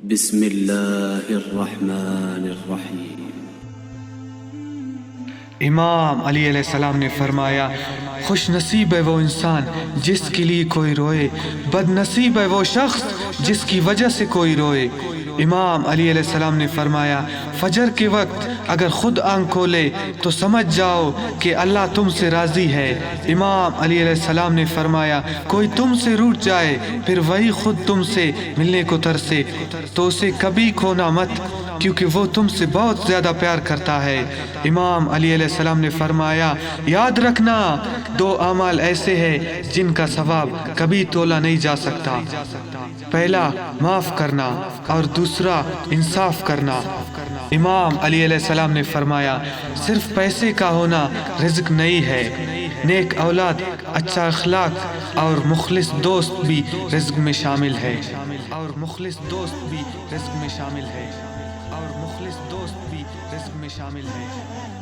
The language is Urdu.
بسم اللہ الرحمن الرحیم۔ امام علی علیہ السلام نے فرمایا، خوش نصیب ہے وہ انسان جس کے لیے کوئی روئے، بد نصیب ہے وہ شخص جس کی وجہ سے کوئی روئے۔ امام علی علیہ السلام نے فرمایا، فجر کے وقت اگر خود آنکھ کھولے تو سمجھ جاؤ کہ اللہ تم سے راضی ہے۔ امام علی علیہ السلام نے فرمایا، کوئی تم سے روٹھ جائے پھر وہی خود تم سے ملنے کو ترسے تو اسے کبھی کھونا مت، کیونکہ وہ تم سے بہت زیادہ پیار کرتا ہے۔ امام علی علیہ السلام نے فرمایا، یاد رکھنا دو اعمال ایسے ہیں جن کا ثواب کبھی تولا نہیں جا سکتا، پہلا معاف کرنا اور دوسرا انصاف کرنا۔ امام علی علیہ السلام نے فرمایا، صرف پیسے کا ہونا رزق نہیں ہے، نیک اولاد، اچھا اخلاق اور مخلص دوست بھی رزق میں شامل ہے، اور مخلص دوست بھی رزق میں شامل ہے، اور مخلص دوست بھی رزق میں شامل ہے۔